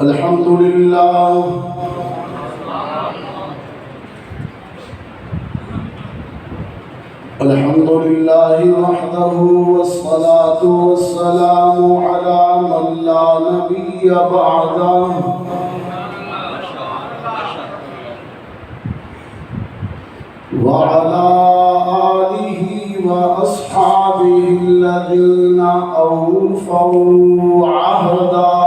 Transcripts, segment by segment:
الحمد لله الحمد لله وحده والصلاة والسلام على من لا نبي بعده وعلى آله وأصحابه الذين أوفوا عهده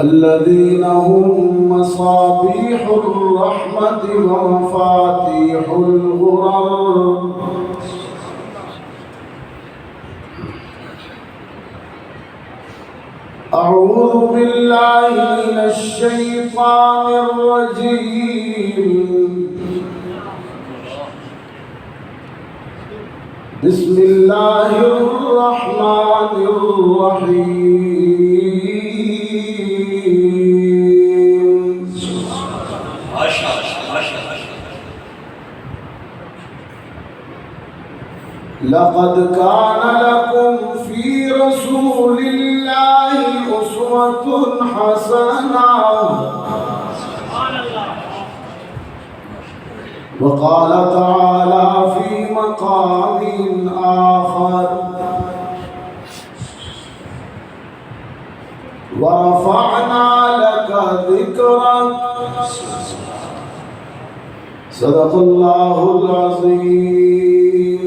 الذين هم مصابيح الرحمة ومفاتيح الغرر أعوذ بالله من الشيطان الرجيم بسم الله الرحمن الرحيم لقد كان لكم في رسول الله أسوة حسنة وقال تعالى في مقام آخر ورفعنا لك ذكرك صدق الله العظيم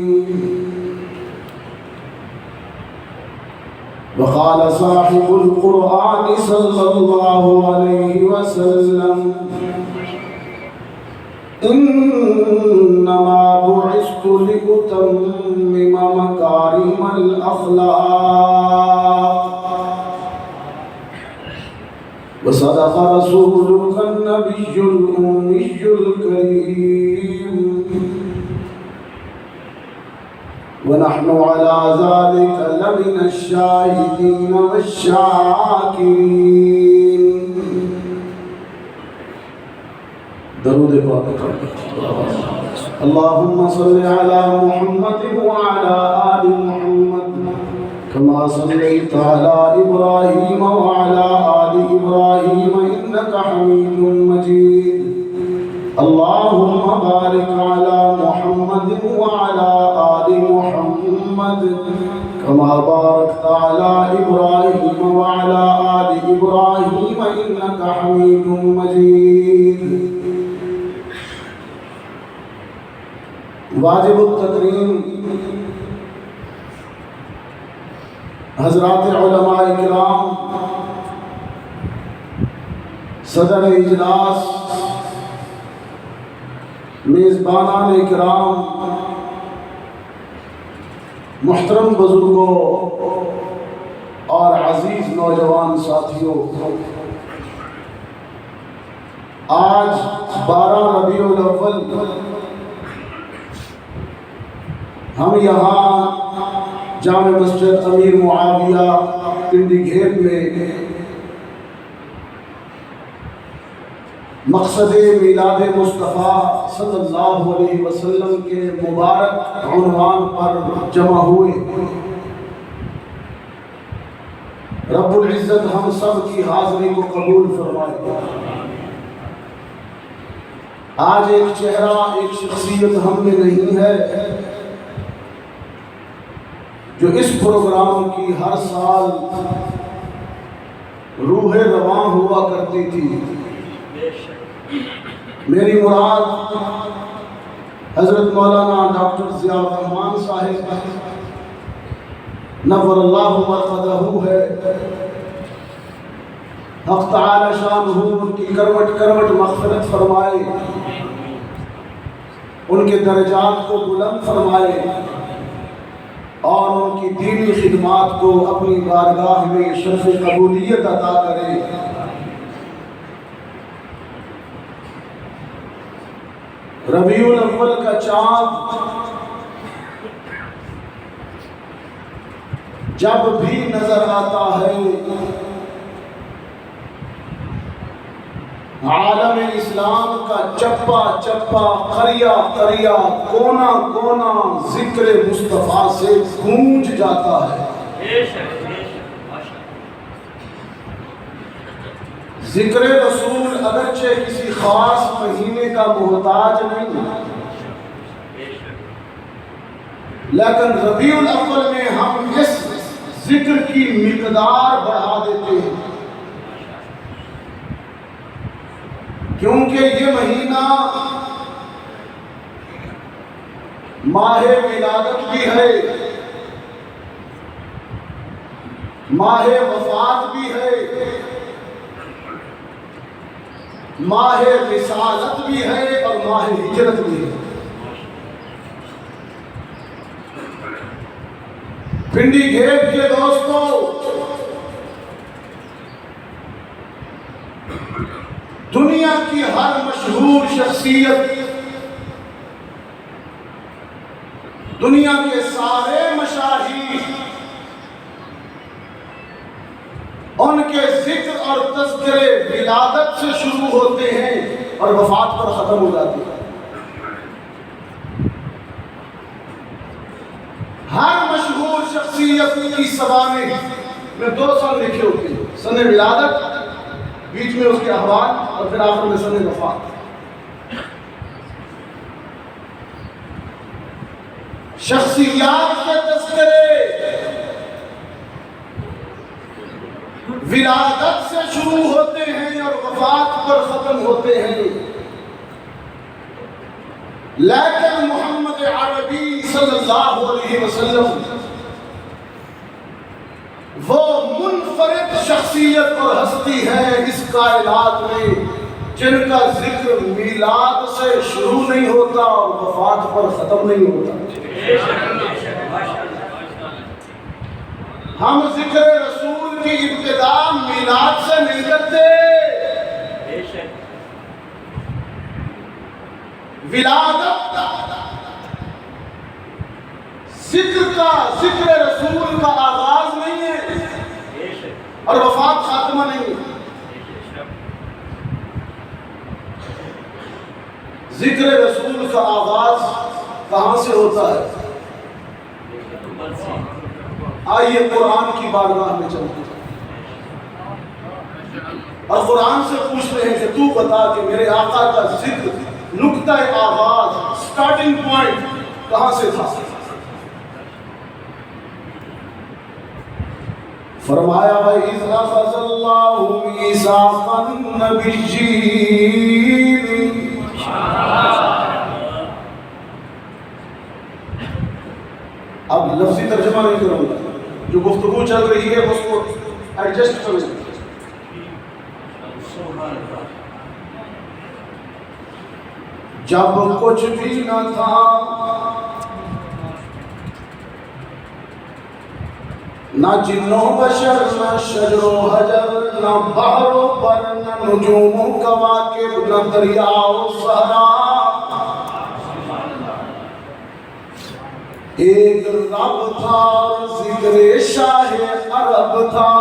وقال صاحب القرآن صلى الله عليه وسلم إنما بعثت لأتمم مكارم الأخلاق وصدق رسولك النبي الأمي الكريم ونحن على ذلك لمن الشاهدين والشاكرين. درود پاک اللهم صل على محمد وعلى آل محمد كما صليت على إبراهيم وعلى آل إبراهيم إنك حميد مجيد. اللهم بارك على محمد وعلى آل محمد كما باركت على إبراهيم وعلى آل إبراهيم إنك حميد مجيد. واجب التکریم حضرات علماء کرام، صدر اجلاس، میزبانان کرام، محترم بزرگوں اور عزیز نوجوان ساتھیوں، آج 12 ربیع الاول ہم یہاں جامع مسجد امیر معاویہ پنڈی گھیب میں مقصد میلاد مصطفیٰ صلی اللہ علیہ وسلم کے مبارک عنوان پر جمع ہوئے. رب العزت ہم سب کی حاضری کو قبول فرمائے. آج ایک چہرہ، ایک شخصیت ہم میں نہیں ہے جو اس پروگرام کی ہر سال روح رواں ہوا کرتی تھی. میری مراد حضرت مولانا ڈاکٹر ضیاء الرحمان صاحب نور اللہ مرقدہ ہے. حق تعالی شانہ ان کی کروٹ کروٹ مغفرت فرمائے، ان کے درجات کو بلند فرمائے اور ان کی دینی خدمات کو اپنی بارگاہ میں شرف قبولیت عطا کرے. ربیع الاول کا چاند جب بھی نظر آتا ہے عالم اسلام کا چپا چپا قریہ قریہ کونا کونا ذکر مصطفیٰ سے گونج جاتا ہے۔ ذکر رسول اگرچہ کسی خاص مہینے کا محتاج نہیں، لیکن ربیع الاول میں ہم اس ذکر کی مقدار بڑھا دیتے ہیں، کیونکہ یہ مہینہ ماہ ولادت بھی ہے، ماہ وفات بھی ہے، ماہ رسالت بھی ہے اور ماہ ہجرت بھی ہے۔ پنڈی گھیٹ کے دوستو، دنیا کی ہر مشہور شخصیت، دنیا کے سارے مشاہیر، ان کے ذکر اور تذکرے ولادت سے شروع ہوتے ہیں اور وفات پر ختم ہو جاتے ہیں۔ ہر مشہور شخصیت کی سوانح میں 2 سن لکھے ہوتے ہیں، سن ولادت، بیچ میں اس کے احوال، اور پھر آخر میں سن وفات۔ شخصیات کے تذکرے ولادت سے شروع ہوتے ہیں اور وفات پر ختم ہوتے ہیں، لیکن محمد عربی صلی اللہ علیہ وسلم وہ منفرد شخصیت اور ہستی ہے اس کائنات میں جن کا ذکر میلاد سے شروع نہیں ہوتا اور وفات پر ختم نہیں ہوتا۔ ہم ذکر رسول کی ابتدا میلاد سے نہیں کرتے، ولادت ذکر رسول کا آغاز نہیں ہے اور وفات خاتمہ نہیں ہے۔ ذکر رسول کا آغاز کہاں سے ہوتا ہے؟ آئیے قرآن کی بارگاہ میں چلتے ہیں اور قرآن سے پوچھتے ہیں کہ تو بتا کہ میرے آقا کا ذکر نقطہ آغاز، سٹارٹنگ پوائنٹ کہاں سے تھا؟ فرمایا وَإِذْ أَخَذَ اللَّهُ مِيثَاقَ النَّبِيِّينَ۔ اب لفظی ترجمہ نہیں کروں گا، جو گفتگو چل رہی ہے اس کو ایڈجسٹ کریں۔ جب کچھ بھی نہ تھا، نہ جن و بشر، نہ شجر و حجر، نہ بحر و بر، نہ نجوم و کواکب، نہ دریا و صحرا، ایک رب تھا اور ذکر شاہ عرب تھا۔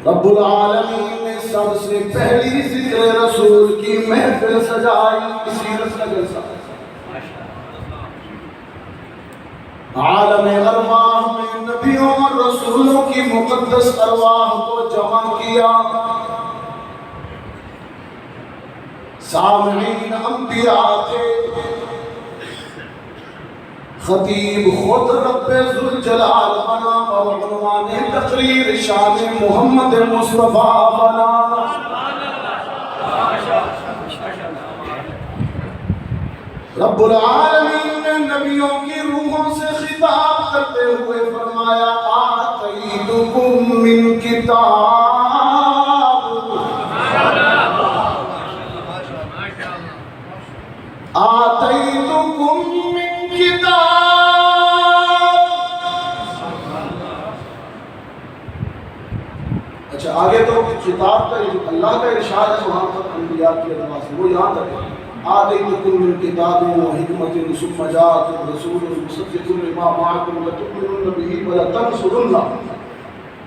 رب العالمین نے سب سے پہلی ذکر رسول کی محفل سجائی، سیرت کا جلسہ۔ عالم ارواح میں نبیوں اور رسولوں کی مقدس ارواح کو جمع کیا۔ سامعین انبیاء تھے، خطیب خود رب ذوالجلال بنا اور عنوان تقریر شان محمد مصطفیٰ بنا۔ رب العالمین نے نبیوں کی روحوں سے خطاب کرتے ہوئے فرمایا آتیتکم من کتاب، آتیتکم من کتاب۔ اچھا آگے تو کتاب کا اللہ کا ارشاد ہے وہاں پر انبیاء کی ادعا سے، وہ یہاں تک ہے آتیتکم من کتاب و حکمت ثم جاءکم رسول مصدق لما معکم لتؤمنن به ولتنصرنہ۔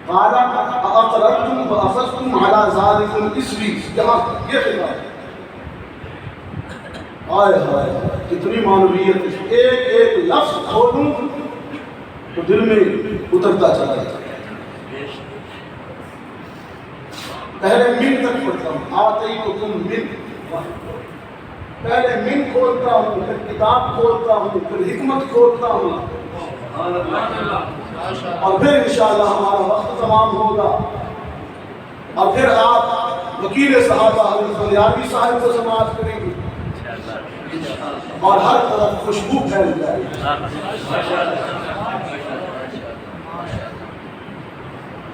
قال اقررتم واخذتم على ذلكم اسری، یہاں یہ خطاب آئے ہائے کتنی معنویت، ایک ایک لفظ کھولوں تو دل میں اترتا چلا جاتا ہے۔ پہلے من تک پڑھتا ہوں، آتیتکم من، پہلے من کھولتا ہوں، پھر کتاب کھولتا ہوں، پھر حکمت کھولتا ہوں، اور پھر انشاءاللہ ہمارا وقت تمام ہوگا، اور پھر آپ وکیل صحابہ حضرت بلیاوی صاحب کو سماعت کریں گے اور ہر طرف خوشبو پھیل جائے گی۔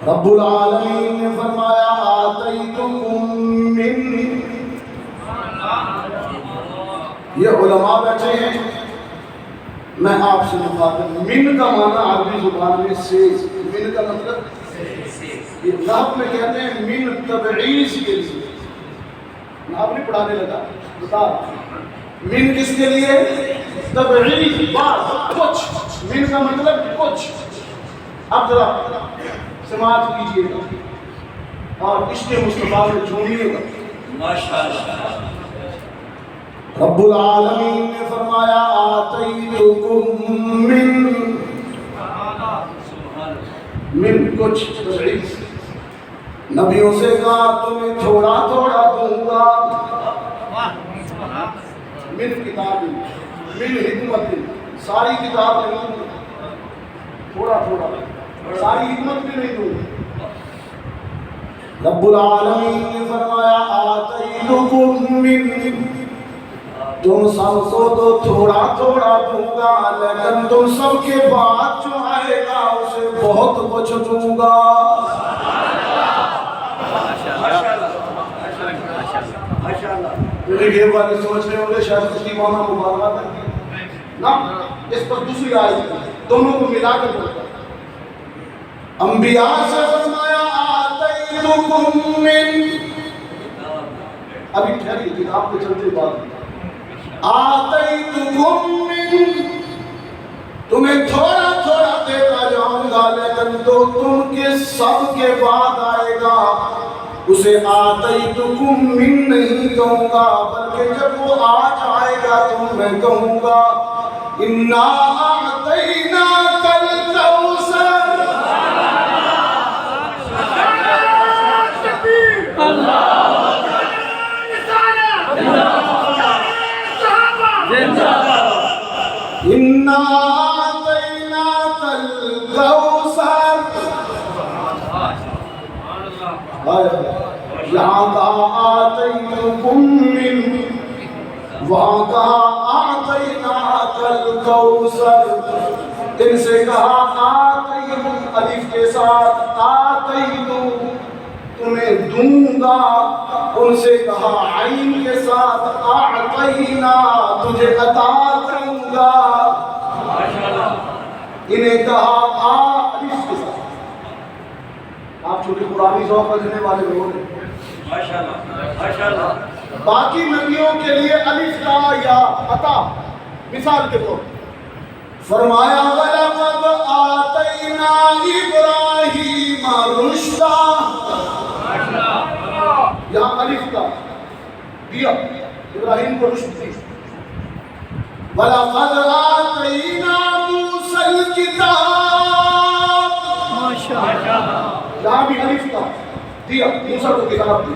رب العالمین نے فرمایا آتیتکم من، یہ علماء بیٹھے ہیں، میں آپ سے مخاطب، من کا معنی عربی زبان میں سیز، من کا مطلب یہ نحو میں کہتے ہیں من تبعیض کے لیے، نحو نہیں پڑھانے لگا بتا، من کس کے لیے؟ تبعیض، بعض، کچھ، من کا مطلب کچھ۔ اب ذرا سماعت کیجئے گا اور عشق مصطفیٰ میں جھومیے گا۔ رب العالمین نے فرمایا آتیتکم من کچھ تبعیض، نبیوں سے کہا تمہیں تھوڑا تھوڑا دوں گا، من کتاب، من حکمت، ساری کتاب نہیں دوں گا، تھوڑا تھوڑا، ساری حکمت بھی نہیں دوں گا۔ رب العالمین نے فرمایا آتیتکم من، تم سب کو تو تھوڑا تھوڑا دوں گا، لیکن تم سب کے بعد جو آئے گا اسے بہت کچھ دوں گا۔ یہ والے سوچ رہے ہوں گے شاید کسی مونا مبارکہ کرتی نا، اس پر دوسری آیت دونوں کو ملا کر بولتا ہے۔ انبیاء سے فرمایا آتیتکم من، ابھی ٹھہریے کتاب پہ چلتے بات، آتیتکم من، تمہیں تھوڑا تھوڑا دیتا جاؤں گا، لیکن تو تم کے سب کے بعد آئے گا اسے آتیتکم من نہیں کہوں گا، بلکہ جب وہ آ جائے گا تو میں کہوں گا انا اعطیناک الکوثر۔ انا اعطیناک الکوثر، یہاں کہا آتیتکم من، وہاں کہا آتیناک الکوثر، ان سے کہا آتیتو الف کے ساتھ آتیتو تمہیں دوں گا، ان سے کہا عین کے ساتھ اعطینا تجھے عطا کروں گا، انہیں کہا الف کے ساتھ۔ آپ چھوٹی قرآنی ذوق رکھنے والے لوگ ہیں ماشاءاللہ۔ باقی نبیوں کے لیے الف تا یا عطا، مثال کے طور فرمایا وَلَقَدْ آتَيْنَا إِبْرَاهِيمَ رُشْدًا، یہاں الف تا دیا، ابراہیم کو رشد دی۔ وَلَقَدْ آتَيْنَا مُوسَى الْكِتَابَ، یہاں بھی الف تا دیا، موسیٰ کو کتاب دی۔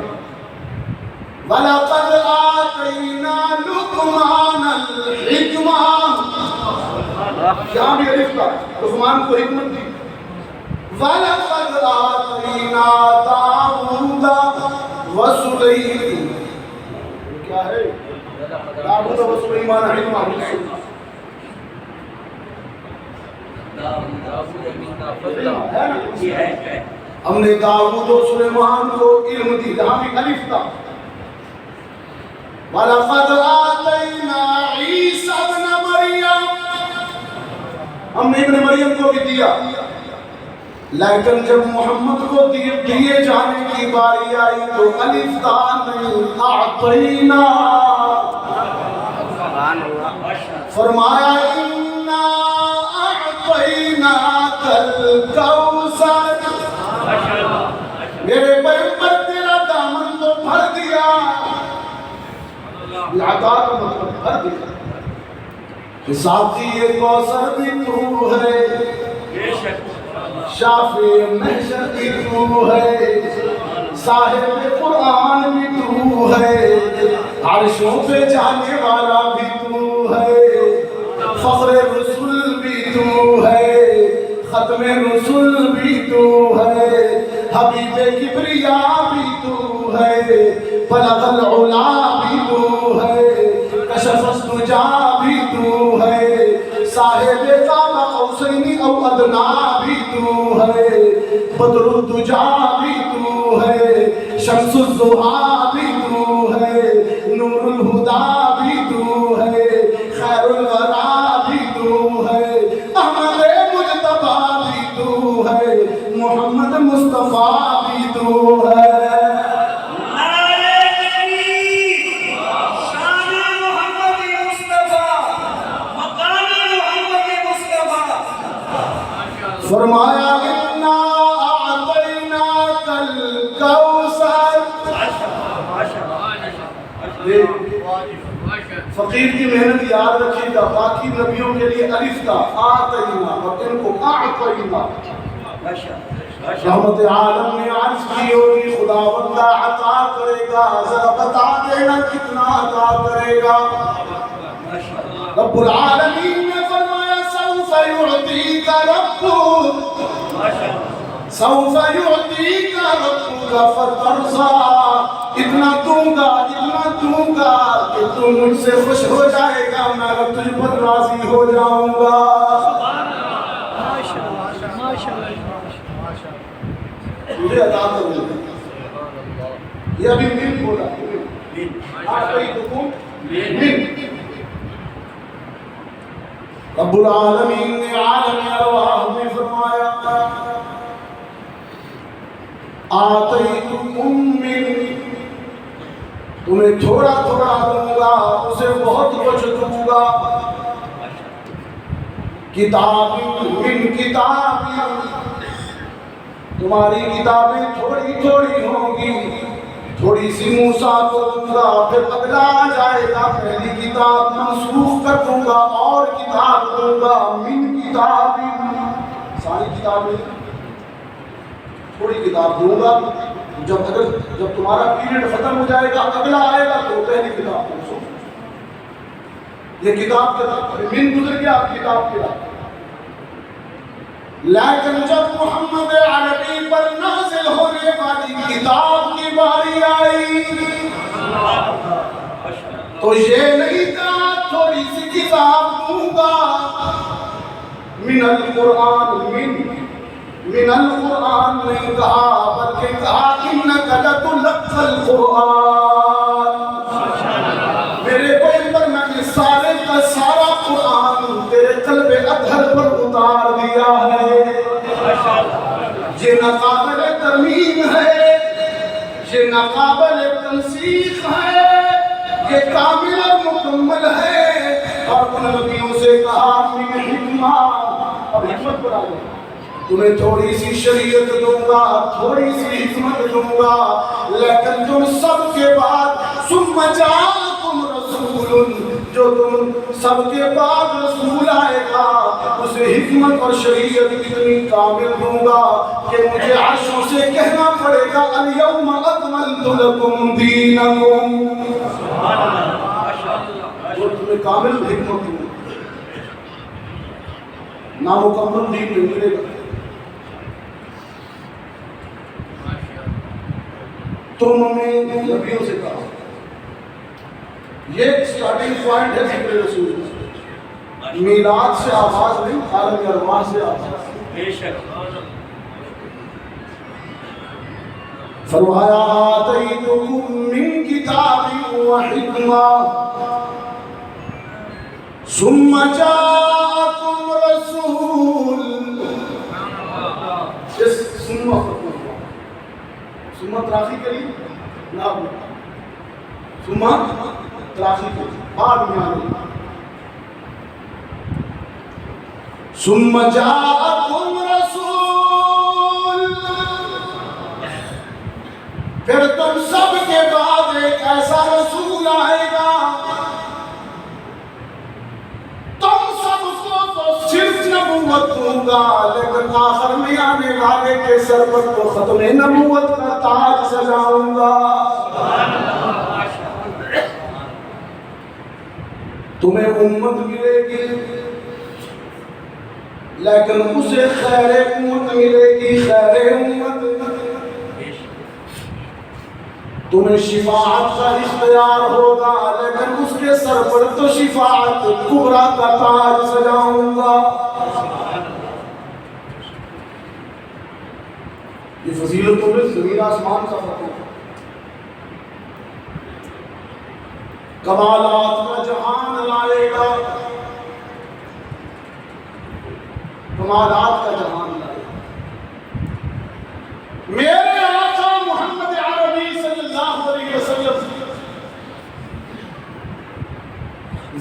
وَلَقَدْ آتَيْنَا لُقْمَانَ الْحِكْمَةَ، یہاں بھی الف تا لقمان کو حکمت دی۔ وَلَقَدْ آتَيْنَا دَاوُودَ وَسُلَيْمَانَ، کیا ہے؟ داؤد و سلیمان حکمت، ہم نے داؤد و سلیمان کو علم دی، یہاں بھی الف تا۔ وَلَقَدْ آتَيْنَا عِيسَى ابْنَ مَرْيَمَ، ہم نے ابن مریم کو بھی دیا، لیکن جب محمد کو دیے جانے کی باری آئی تو الف تا نہیں، اعطینا، فرمایا انا اعطیناک الکوثر، یہ عطا کا مطلب ہر دکھا ذاتی کوثر بھی تو ہے، شافع محشر بھی تو ہے، صاحب قرآن بھی تو ہے، عرشوں پہ جانے والا بھی تو ہے، فخر رسول بھی تو ہے، ختم رسول بھی تو ہے، حبیب کبریاء بھی تو ہے، بلغ العلا بھی تو ہے، کشف الدجا بھی تو ہے، صاحب قاب قوسین او ادنیٰ بھی تو ہے، بدر الدجا بھی تو ہے، شمس الضحیٰ بھی تو ہے، نور الہدیٰ بھی تو ہے، خیر الورا بھی تو ہے، احمد مجتبیٰ بھی تو ہے، محمد مصطفیٰ بھی تو ہے۔ فرمایا انا اعطیناک الکوثر۔ فقیر کی محنت یاد رکھیے گا، باقی نبیوں کے لیے الف تھا آتینا، اور ان کو اعطینا۔ رحمت عالم نے عرض کی ہوگی خدا بندہ عطا کرے گا، ذرا بتا دینا کتنا عطا کرے گا۔ رب العالمین نے فرمایا سوف یعطیک ربک، سوف یعطیک ربک فترضی، اتنا دوں گا کہ تم مجھ سے خوش ہو جائے گا، میں تجھ پر راضی ہو جاؤں گا۔ مجھے عطا کرے گا، یہ ابھی من بولا، من رب العالمین نے عالم ارواح میں فرمایا آتیتکم من، تمہیں تھوڑا تھوڑا دوں گا، اسے بہت کچھ دوں گا، کتاب من کتاب، تمہاری کتابیں تھوڑی تھوڑی ہوں گی، تھوڑی سی موسیٰ کو دوں گا، پھر اگلا آ جائے گا، پہلی کتاب منسوخ کر دوں گا اور کتاب دوں گا، من کتاب، ساری کتابیں تھوڑی کتاب دوں گا، جب تمہارا پیریڈ ختم ہو جائے گا اگلا آئے گا تو پہلی کتاب منسوخ، یہ کتاب من گزر گیا، آپ کتاب کے بعد۔ لیکن جب محمد عربی پر نازل ہونے والی کتاب کی باری آئی تو یہ نہیں کہا تھوڑی سی کتاب دوں گا، من القرآن، من القرآن نہیں کہا بلکہ کہا انک لتلقی القرآن، میرے پیغمبر میں نے سارے کا سارا قرآن تیرے قلب اطہر پر اتار دیا ہے، یہ نہ قابل ترمیم ہے، یہ نہ قابل تنسیخ ہے، یہ کامل اور مکمل ہے، اور ان نبیوں سے کہا من حکمہ، اب حکمت پر آ گیا، تمہیں تھوڑی سی شریعت دوں گا، تھوڑی سی حکمت دوں گا، لیکن تم سب کے بعد ثم جاءکم رسول، جو تم سب کے بعد رسول آئے گا اسے حکمت اور شریعت اتنی کامل دوں گا کہ مجھے عرشوں سے کہنا پڑے گا الیوم اکملت لکم دینکم، جو تمہیں کامل حکمت دوں گا، نامکمل دین نہیں ملے گا۔ تم نے نبیوں سے کہا، یہ سٹارٹنگ پوائنٹ ہے ذکر رسول، میلاد سے آغاز نہیں، عالم ارواح سے آغاز۔ فرمایا آتیتکم من کتاب و حکمہ ثم جاءکم رسول، اس سمت راخی کے لیے نام سمت راخی کے لیے بعد میں آنے، ثم جاءکم رسول، پھر تم سب کے بعد ایک ایسا رسول آئے گا نبوت دوں گا، لیکن آخر میں آنے والے کے سر پر تو ختم نبوت کا تاج سجاؤں گا۔ تمہیں امت ملے گی لیکن اسے خیر امت ملے گی، خیر امت۔ تمہیں شفاعت کا اختیار ہوگا لیکن اس کے سر پر تو شفاعت کبریٰ کا تاج سجاؤں گا۔ یہ فضیلتوں میں زمین آسمان کا فرق ہے۔ کمالات کا جہان لائے گا، کمالات کا جہان لائے گا۔ میرے آقا محمد عربی صلی اللہ علیہ وسلم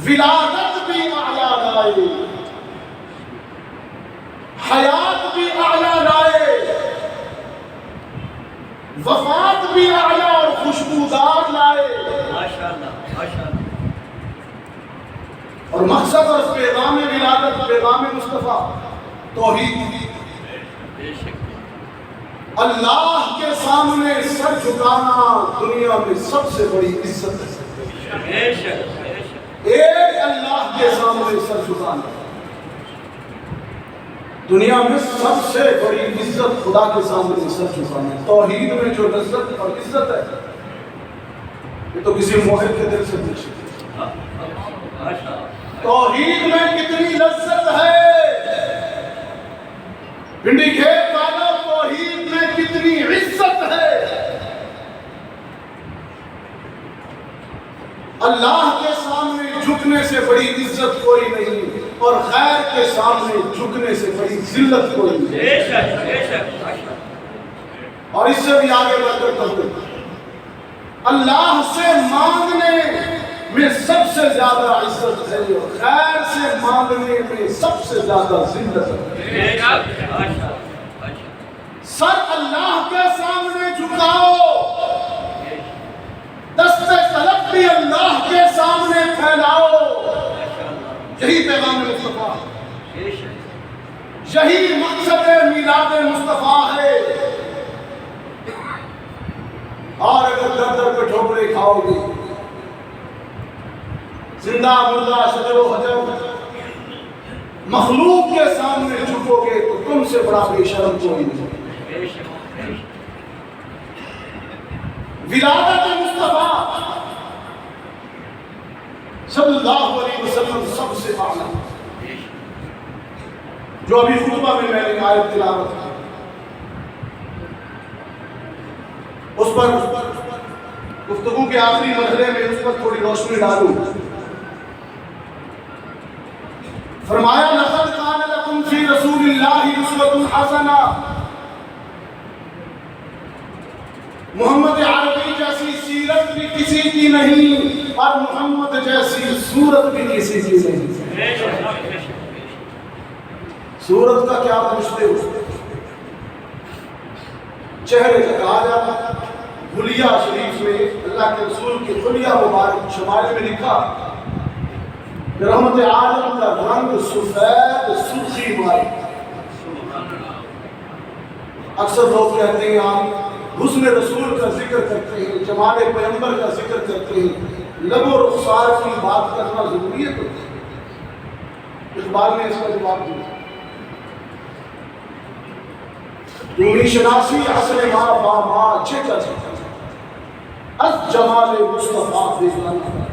ولادت بھی اعلیٰ لائے، حیات بھی اعلیٰ لائے، وفات بھی اعلیٰ اور خوشبودار لائے۔ اور مقصد اور پیغام ولادت، پیغام مصطفیٰ توحید۔ اللہ کے سامنے سر جھکانا دنیا میں سب سے بڑی عزت ہے۔ ایک اللہ کے سامنے سر جھکانا دنیا میں سب سے بڑی عزت، خدا کے سامنے سر جھکانا۔ توحید میں جو لذت اور عزت ہے یہ تو کسی موحد کے دل سے پوچھے۔ توحید میں کتنی لذت ہے، پنڈی کھیت والا، توحید میں کتنی عزت ہے۔ اللہ کے سامنے جھکنے سے بڑی عزت کوئی نہیں، اور غیر کے سامنے جھکنے سے بڑی ذلت کوئی نہیں۔ اور اس سے بھی آگے بڑھ کر کرتے اللہ سے مانگنے میں سب سے زیادہ عزت ہے، اور غیر سے مانگنے میں سب سے زیادہ ذلت ہے۔ سر اللہ کے سامنے جھکاؤ، دست طلب بھی اللہ کے سامنے پھیلاؤ۔ یہی پیغام مصطفیٰ، یہی مقصد میلاد مصطفیٰ ہے۔ اور اگر در در پہ ٹھوکرے کھاؤ گے، زندہ مردہ شجر و حجر مخلوق کے سامنے جھکو گے تو تم سے بڑا بے شرم کوئی نہیں۔ ولادت مصطفیٰ صلی اللہ علیہ وسلم سب سے اعلیٰ، جو ابھی خطبہ میں نے آیت تلاوت کی، اس پر گفتگو کے آخری مرحلے میں اس پر تھوڑی روشنی ڈالوں۔ فرمایا لقد کان لکم فی رسول اللہ اسوۃ حسنہ۔ محمد عربی جیسی سیرت بھی کسی کی نہیں، اور محمد جیسی صورت بھی کسی کی نہیں۔ صورت کا کیا پوچھتے ہو؟ چہرے کا کہا جاتا ہے۔ حلیہ شریف میں اللہ کے رسول کی حلیہ مبارک شمائل میں لکھا رحمت عالم کا رنگ سفید سرخی مائی۔ اکثر لوگ کہتے ہیں آپ حسن رسول کا ذکر کرتے ہیں، جمال پیغمبر کا ذکر کرتے ہیں، لب و رخسار کی بات کرنا ضروری ہے؟ تو اقبال نے اس کا جواب دیا، تمہیں شناسی عصر ما با ما چکا از جمال مصطفیٰ دیکھانا۔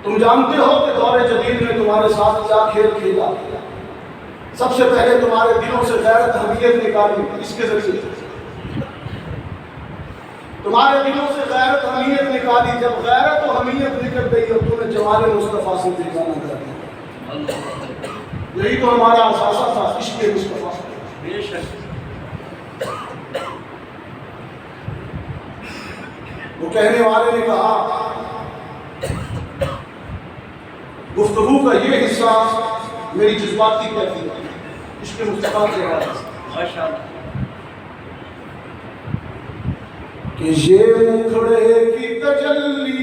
تم جانتے ہو کہ دور جدید میں تمہارے ساتھ کیا کھیل کھیلا۔ سب سے پہلے تمہارے دلوں سے غیرت حمیت نکالی، اس کے ذریعے تمہارے دلوں سے غیرت حمیت نکالی۔ جب غیرت و حمیت نکل گئی اور تم نے جمال مصطفیٰ سے دیکھانا کر دیا۔ یہی تو ہمارا اثاثہ تھا، عشق مصطفیٰ۔ وہ کہنے والے نے کہا گفتگو کا یہ حصہ میری جذباتی کیفیت ہے، عشق مصطفیٰ کے حوالے سے، کہ یہ مکھڑے کی تجلی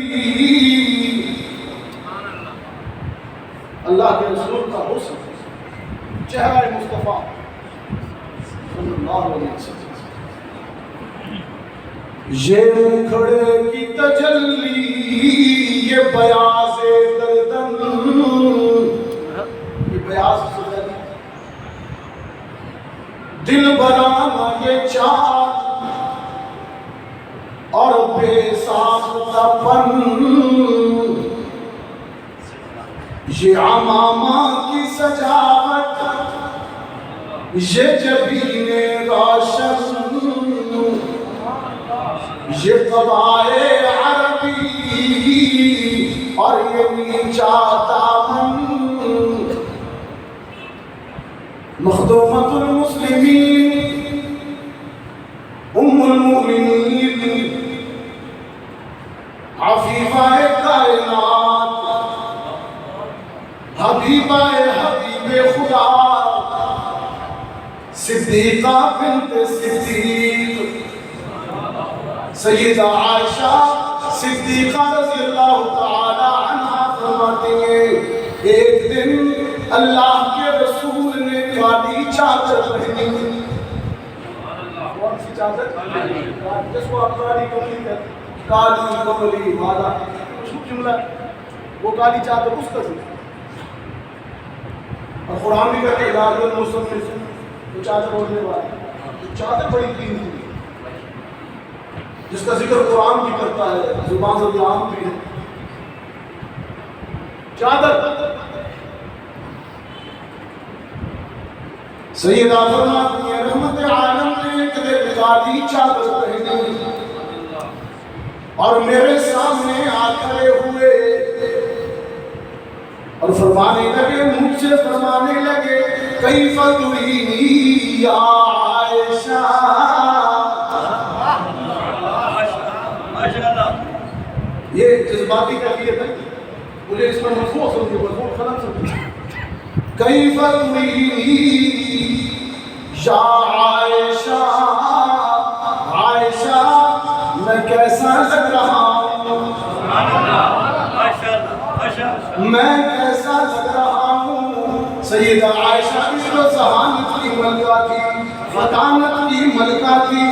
اللہ کے رسول کا حسن چہرہ مصطفیٰ صلی اللہ علیہ وسلم. یہ مکھڑے کی تجلی یہ بیاض گردن، یہ بیاض گردن، دل برانا یہ چاند اور بے ساختہ پن، یہ عمامہ کی سجاوٹ یہ جبین روشن، یہ قبائے عربی اور یہ نیچا دامن، مخدومۃ المسلمین ام المؤمنین عفیفہ کائنات حبیبہ حبیب خدا صدیقہ بنت صدیق سیدہ عائشہ صدیقہ رضی اللہ تعالی عنہ فرماتی ہیں ایک دن اللہ کے رسول نے کالی چادر پہنی. کون سی چادر؟ جس کو آپ کالی کملی کہتے ہیں، کالی کملی والا مشہور جملہ ہے. وہ کالی چادر اس کا تھی. اور قرآن بھی کہتے ہیں علاج المسلم سے وہ چادر اوڑھنے والی چادر بڑی قیمتی ہے جس کا ذکر قرآن بھی کرتا ہے، زبان سے عام بھی ہے. چادر سیدہ فرماتی ہیں رحمت عالم نے ایک دن کالی چادر پہنی اور میرے سامنے آ کھڑے ہوئے اور فرمانے لگے، مجھ سے فرمانے لگے کیف ترینی یا عائشہ. یہ جذباتی کیفیت ہے، مجھے اس میں مرفوع سمجھے، مرفوع قلم سمجھے. کیف ترینی یا عائشہ، عائشہ میں کیسا لگ رہا ہوں، میں کیسا لگ رہا ہوں. سیدہ عائشہ اس کو ذہانت کی ملکہ تھی، فطانت کی ملکہ تھی.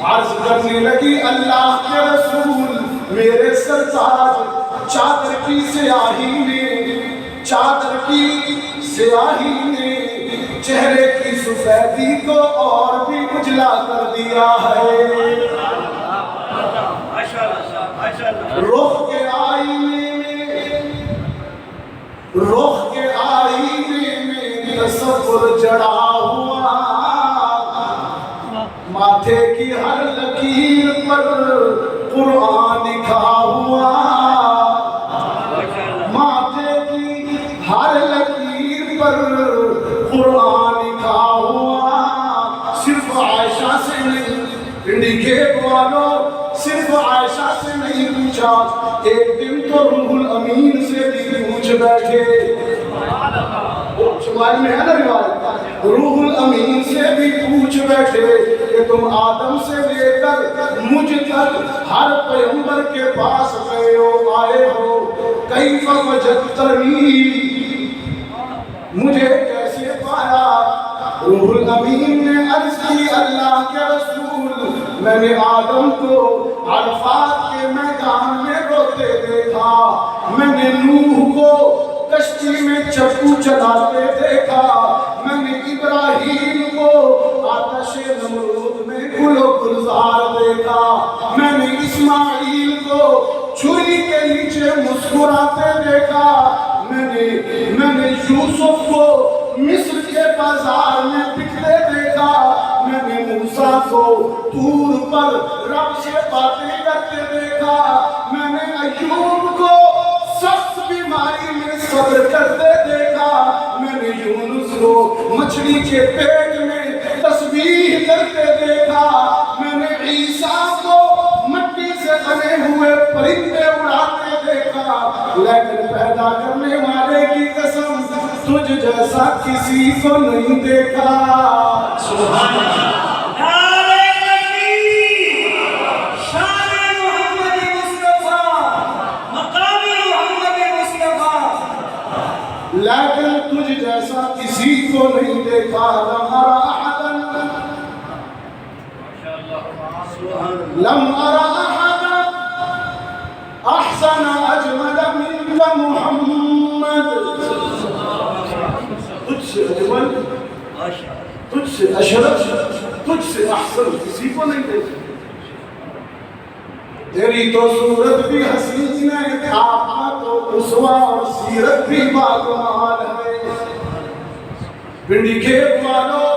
عرض کرنے لگی اللہ کے رسول میرے سرتاج چادر کی سیاہی نے، چادر کی سیاہی نے چہرے کی سفیدی کو اور بھی اجلا کر دیا ہے. رخ کے آئینے میں، رخ کے آئینے میں تصور جڑا ہوا، ماتھے کی ہر لکیر پر قرآن لکھا ہوا، ماتھے کی ہر لکیر پر قرآن لکھا ہوا. صرف عائشہ سے نہیں، انڈیکیٹ والوں صرف عائشہ سے نہیں پوچھا، ایک دن تو روح الامین سے بھی پوچھ بیٹھے. شمال میں ہے نا روایت، روح الامین سے بھی پوچھ بیٹھے کہ تم آدم سے لے کر مجھ تک ہر پیغمبر کے پاس گئے ہو، آئے ہو، کیف وجدتنی، مجھے کیسے پایا. روح الامین نے عرض کی اللہ کے رسول میں نے آدم کو عرفات کے میدان میں روتے دیکھا، میں نے نوح کو کشتی میں چپو چلاتے دیکھا، میں نے ابراہیم کو آتش نمرود میں گل و گلزار دیکھا، میں نے اسماعیل کو چھری کے نیچے مسکراتے دیکھا، میں نے یوسف کو مصر کے بازار میں بکتے دیکھا، میں نے موسیٰ کو طور پر رب سے باتیں کرتے دیکھا، میں نے ایوب کو سخت بیماری میں صبر کرتے دیکھا، میں نے یونس کو مچھلی کے پیٹ میں تسبیح کرتے دیکھا، میں نے عیسیٰ کو مٹی سے بنے ہوئے پرندے اڑاتے دیکھا، لیکن پیدا کرنے والے کی قسم تجھ جیسا کسی کو نہیں دیکھا. سبحان اللہ. لیکن تجھ جیسا کسی کو نہیں دیکھا لم ارى احدا احسن اجمل منك محمد. تجھ سے اجمل، تجھ سے اشرف، تجھ سے احسن کسی کو نہیں دیکھا. تیری تو صورت بھی حسین ہے، آپ تو اسوا اور سیرت بھی باکمال ہے. پنڈی کھیت والوں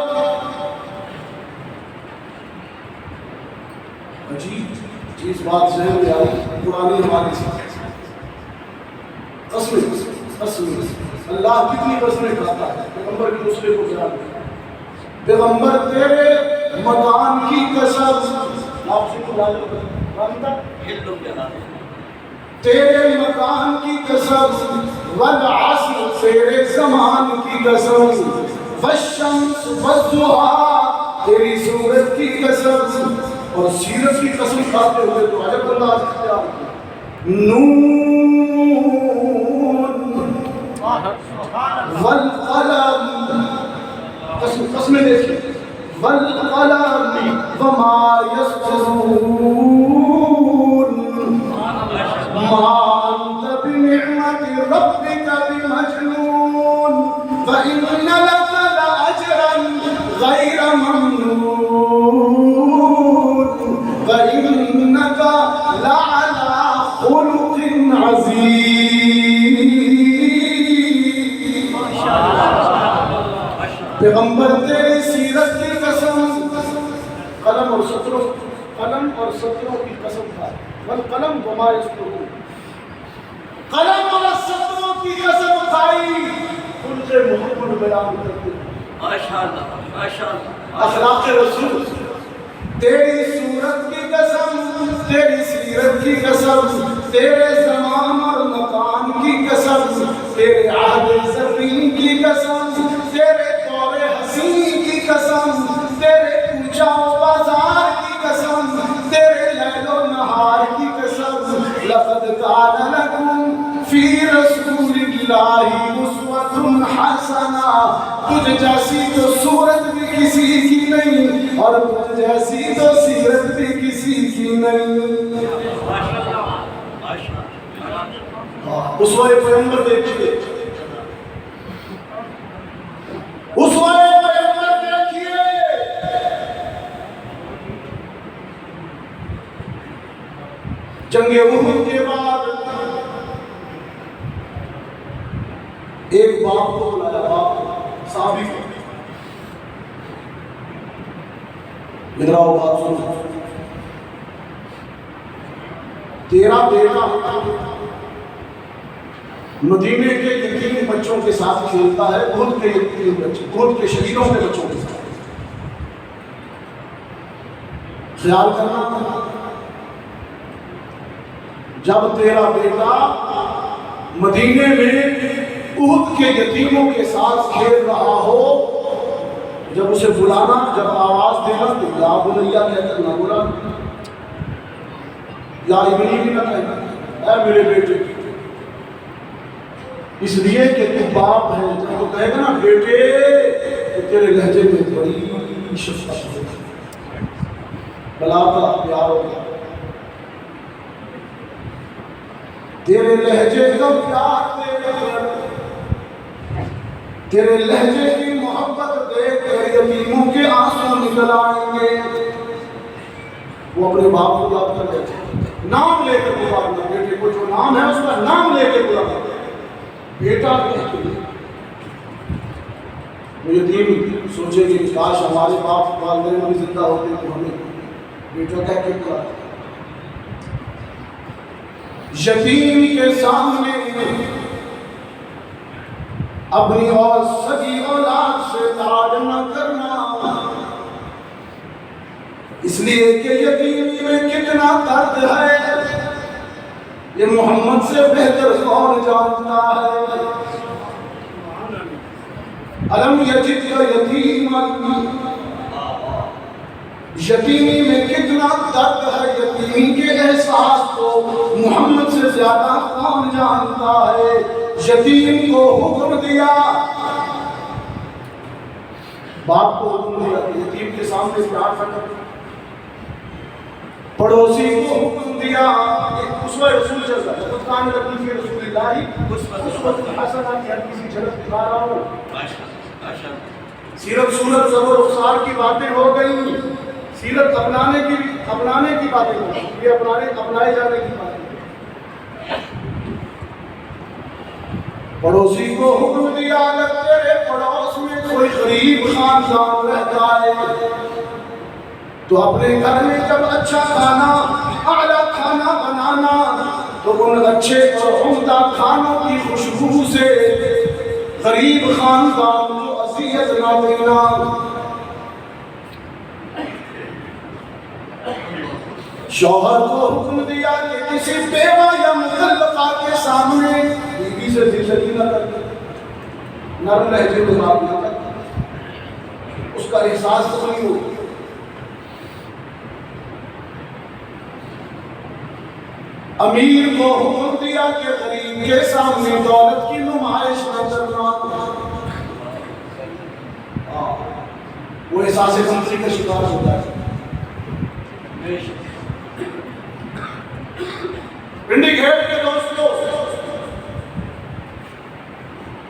عجیب چیز بات ذہن میں آئی پرانی ہماری سے. قسمیں قسمیں اللہ کتنی قسمیں کھاتا ہے پیغمبر کی دوسرے کو بیان کیا. پیغمبر تیرے مکان کی قسم، آپ سے کو تیرے مکان کی قسم، والعصر تیرے زمان کی قسم، والشمس والضحیٰ تیری صورت کی قسم، اور سیرت کی قسم کھاتے ہوئے تو عجب اللہ سے اختیار کیا. نون والقلم، قسمیں دیکھیں، والقلم وما يسطرون ما أنت بنعمة ربك بمجنون فإن لك لأجرا غير ممنون وإنك لعلى خلق عظيم. پیغمبر تیری سیرت کی قسم، قلم اور سطروں کی قسم کھا. والقلم وما يسطرون، قلم اور سطروں کی قسم کھائی. خلق محمد بیان کرتے ماشاءاللہ ماشاءاللہ اخلاق رسول. تیری صورت کی قسم، تیری سیرت کی قسم، تیرے زمان اور مکان کی قسم، تیرے عہد زرین کی قسم، تیرے دور حسین کی قسم، تیرے کوچہ و بازار کی قسم، تیرے لیل و نہار کی قسم. لقد کان لکم فی رسول اللہ اسوۃ حسنہ. تجھ جیسی تو صورت بھی کسی کی نہیں، اور تجھ جیسی تو سیرت بھی کسی کی نہیں. اسوہ پیغمبر دیکھیے، اسوہ پیغمبر دیکھیے. جنگ احد کے بعد ایک باپ کو بلایا، باپ صحابی کو، ادھر آؤ بات سنو. تیرا بیٹا مدینے کے یتیم بچوں کے ساتھ کھیلتا ہے، خود کے یتیم بچے، خود کے شہیدوں کے بچوں کے ساتھ. خیال کرنا، جب تیرا بیٹا مدینے میں احد کے یتیموں کے ساتھ کھیل رہا ہو، جب اسے بلانا، جب آواز دینا تو یا بنیا کہہ کر نہ بلانا، یا ابنی بھی نہ کہنا، اے میرے بیٹے. اس لیے کہ تو باپ ہے، جب تو کہے گا نا بیٹے تو تیرے لہجے میں بڑی شفقت ہوگی، بلا کا پیار ہوگا، تیرے لہجے کا پیار، تیرے لہجے کی محبت دیکھ کر یتیموں کے آنسو نکل آئیں گے. وہ اپنے باپ کو یاد کر رہے تھے، نام لے کر بلانا، بیٹے کو جو نام ہے اس کا نام لے کے بلانا. بیٹا کہتے ہیں، وہ یتیم سوچے کہ کاش ہمارے باپ والدین بھی زندہ ہوتے تو ہمیں بیٹا کہہ کے بلاتے. یتیم کے سامنے اپنی اور سگی اولاد سے لاڈ نہ کرنا، اس لیے کہ یتیم میں کتنا درد ہے یہ محمد سے بہتر کون جانتا ہے. الم یجدک یتیما، یتیمی میں کتنا درد ہے، یتیمی کے احساس کو محمد سے سے زیادہ کون جانتا ہے؟ یتیم کو حکم دیا، باپ کو حکم دیا کہ یتیم کے سامنے پیار نہ کر، پڑوسی کو حکم دیا، اسوہ رسول چل رہا ہے، کان لکم فی رسول اللہ اسوۃ حسنہ کی ہر کسی جھلک دکھا رہا ہوں۔ سیرت سورت زبر رخسار کی باتیں ہو گئی، سیرت اپنانے کی باتیں ہو گئی، یہ اپنائے جانے کی باتیں۔ پڑوسی کو حکم دیا اگر تیرے پڑوس میں کوئی غریب خاندان رہتا ہے تو اپنے گھر میں جب اچھا کھانا، اعلیٰ کھانا بنانا تو ان اچھے اور عمدہ کھانوں کی خوشبو سے غریب خاندان کو اذیت نہ دینا۔ شوہر کو حکم دیا کہ کسی بیوہ یا مطلقہ کے سامنے بیوی سے زندگی نہ کرنا، نرم لہجے میں بات نہ کرنا، اس کا احساس تو نہیں ہوگا۔ امیر کو حکم دیا کہ غریب کے سامنے دولت کی نمائش نہ کرنا، وہ احساس کمتری کا شکار ہوتا ہے۔ پنڈی گھیٹ کے دوستوں،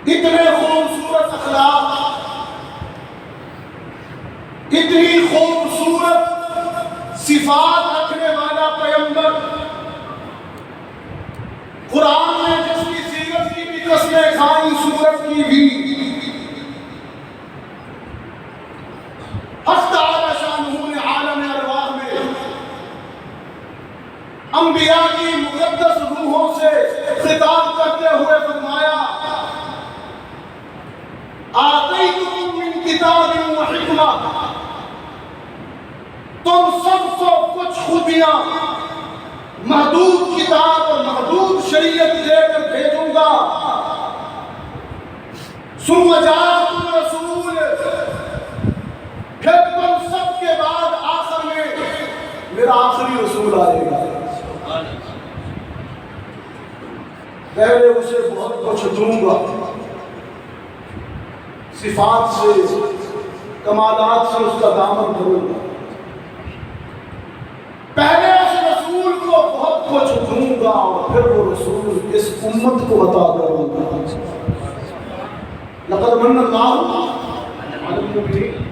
اتنے خوبصورت اخلاق، اتنی خوبصورت صفات رکھنے والا پیغمبر، قرآن نے جس کی سیرت کی بھی قسمیں کھائیں، سورت کی بھی، حق تعالی شانہ نے عالم ارواح میں انبیاء کی مقدس روحوں سے خطاب کرتے ہوئے فرمایا آتیتکم من کتاب و حکمہ، تم سب کو کچھ خوبیاں محدود کتاب اور محدود شریعت دے کر بھیجوں گا، ثم جاءکم رسول، پھر تم سب کے بعد آخر میں میرا آخری رسول آئے گا، پہلے اسے بہت کچھ دوں گا، صفات سے کمالات سے اس کا دامن دھروں گا، پہلے اس رسول کو بہت کچھ دوں گا اور پھر وہ رسول اس امت کو عطا کروں گا۔ لقد من اللہ علی المؤمنین،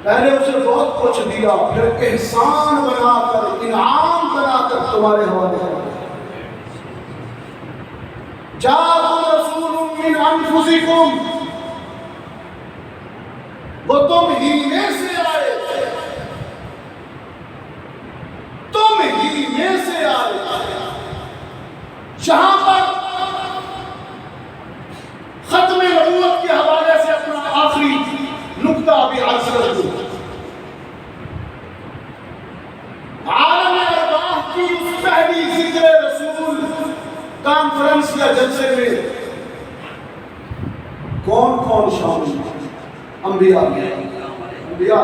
پہلے اسے بہت کچھ دیا، پھر احسان بنا کر، انعام بنا کر تمہارے حوالے کر دیا۔ جاءکم رسول من انفسکم، وہ تم ہی میں سے آئے، تم ہی میں سے آئے۔ جہاں پر ختم نبوت کے حوالے سے اپنا آخری نقطہ بھی عرض کر دوں، عالم ارواح کی اس پہلی ذکر رسول کانفرنس یا جلسے میں کون کون شامل ہیں؟ انبیاء انبیاء۔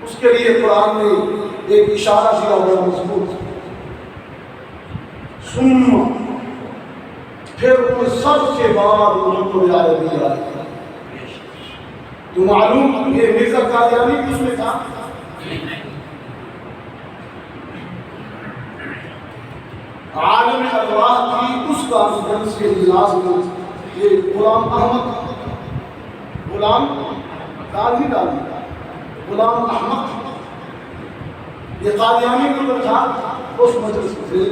اس کے لیے قرآن نے ایک اشارہ دیا ہوا مضبوط، ثم، پھر ان سب کے بعد ان کو رعایت دی جائے گی۔ تو معلوم یہ مرزا قادیانی بھی اس میں تھا، عالم ارواح کی اس کانفرنس کے اجلاس میں یہ غلام احمد، غلام قادری ڈالی، غلام احمد، یہ قادیانی کے اندر تھا، اس مجلس میں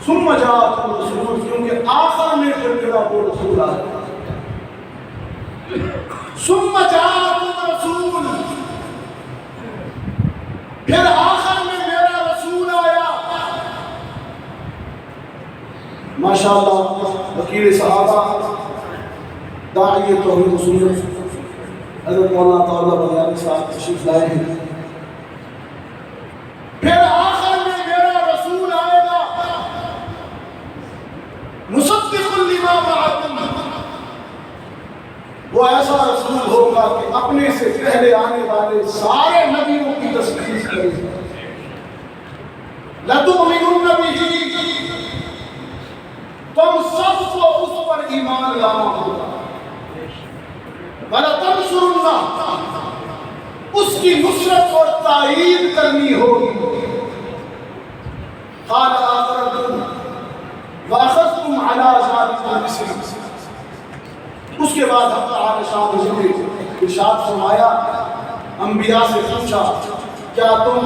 ثم جاءکم رسول، کیونکہ آخر میں پھر میرا وہ رسول آیا، ثم جاءکم رسول، پھر آخر میں میرا رسول آیا۔ ماشاءاللہ وکیل صحابہ، داعی توحید و سنت حضرت مولانا تعالیٰ بغیانی صاحب تشریف لائے ہیں۔ پھر آخر میں میرا رسول آئے گا، مصدق لما معکم، وہ ایسا رسول ہوگا کہ اپنے سے پہلے آنے والے سارے نبیوں کی تصدیق کرے گا۔ لَتُؤْمِنُنَّ بِهِ، تم سب کو اس پر ایمان لانا ہوگا، وَلَتَنْصُرُنَّهُ، اس کی نصرت اور تائید کرنی ہوگی۔ قَالَ آخَرَكُمْ وَأَخَذْتُمْ عَلَى ذَلِكُمْ مِصْرِي، اس کے بعد حق تعالی شان نے ارشاد فرمایا، انبیاء سے پوچھا کیا تم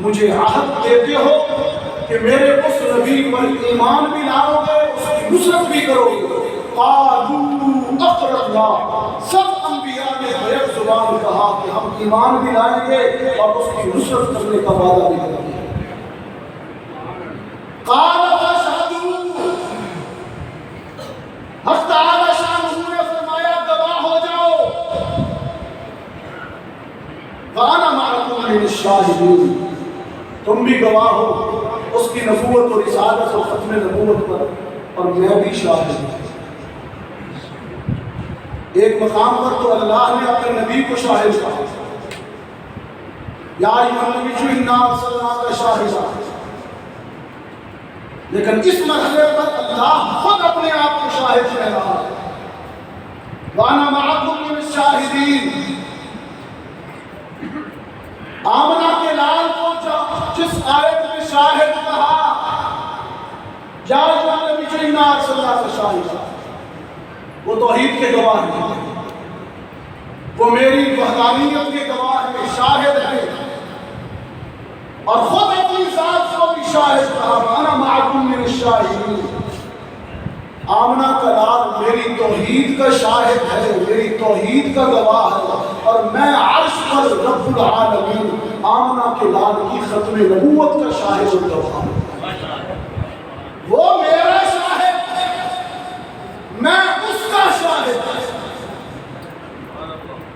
مجھے عہد دیتے ہو کہ میرے اس نبی پر ایمان بھی لاؤ گے، اس کی نصرت بھی کرو گے؟ قالوا اقررنا، سب انبیاء نے بیک زبان کہا کہ ہم ایمان بھی لائیں گے اور اس کی نصرت کرنے کا وعدہ بھی کریں گے۔ قال فاشهدوا، حق تعالی شان نے فرمایا گواہ ہو جاؤ، وانا معکم من الشاہدین، تم بھی گواہ ہو اس کی نبوت اور رسالت اور ختم نبوت پر، اور میں بھی شاہد ہوں۔ ایک مقام پر تو اللہ نے اپنے نبی کو شاہد کہا، یا ایھا النبی انا ارسلناک شاہدا، لیکن اس مرحلے پر اللہ خود اپنے آپ کو شاہد کہہ رہا ہے، وانا معکم من الشاہدین۔ آمنہ کے لال کو جس آیت میں شاہد کہا، یا ایھا النبی انا ارسلناک شاہدا، وہ توحید کے گواہ ہیں، وہ میری وحدانیت کے گواہ ہیں، شاہد ہیں، اور خود اپنی ذات کو بھی شاہد کہا، وانا معکم من الشاہدین۔ آمنہ کا لال میری توحید کا شاہد ہے، میری توحید کا گواہ ہے، اور میں عرش پر رب العالمین آمنہ کے لال کی ختم نبوت کا شاہد و گواہ ہوں۔ وہ میرا شاہد ہے، میں اس کا شاہد ہوں،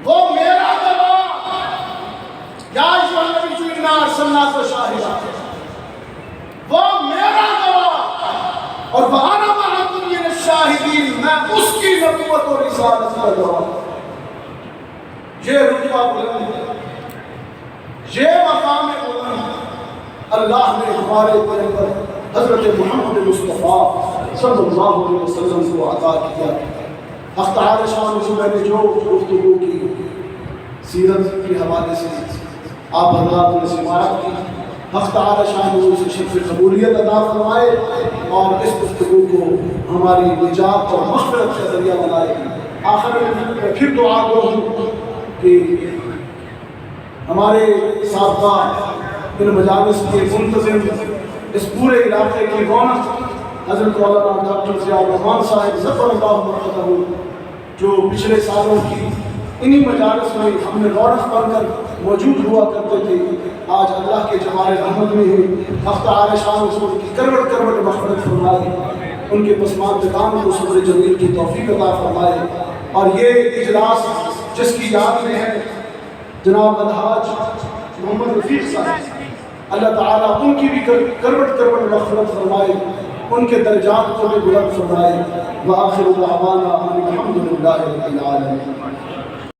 وہ میرا گواہ، یا ایھا النبی انا ارسلناک شاہدا، وہ میرا گواہ، اور وانا معکم من الشاہدین، میں اس کی نبوت اور رسالت کا گواہ۔ یہ رتبہ بلند ہے، یہ مقام بلند اللہ نے ہمارے پیغمبر حضرت محمد مصطفیٰ صلی اللہ علیہ وسلم کو عطا کیا۔ حق تعالی شان میں نے جو گفتگو کی سیرت کے حوالے سے آپ حضرات نے سماعت کی، حق تعالی شان سے شرف قبولیت عطا فرمائے اور اس گفتگو کو ہماری نجات اور مغفرت کا ذریعہ بنائے۔ آخر میں پھر دعا گو ہوں کہ ہمارے سابقہ ان مجالس کے منتظم، اس پورے علاقے کی رونق حضرت مولانا ڈاکٹر ضیاء الرحمان صاحب ظفر اللہ مرتضی، جو پچھلے سالوں کی انہی مجالس میں ہم نے رونق بن کر موجود ہوا کرتے تھے، آج اللہ کے جمال رحمت میں ہیں۔ حق تعالی شان ان کی کروٹ کروٹ مغفرت فرمائے، ان کے پسماندگان کو صبر جمیل کی توفیق عطا فرمائے، اور یہ اجلاس جس کی یاد میں ہے جناب الحاج محمد رفیق صاحب، اللہ تعالیٰ ان کی بھی کروٹ کروٹ مغفرت فرمائے، ان کے درجات کو بھی بلند فرمائے۔ وآخر دعوانا ان الحمد للہ رب العالمین۔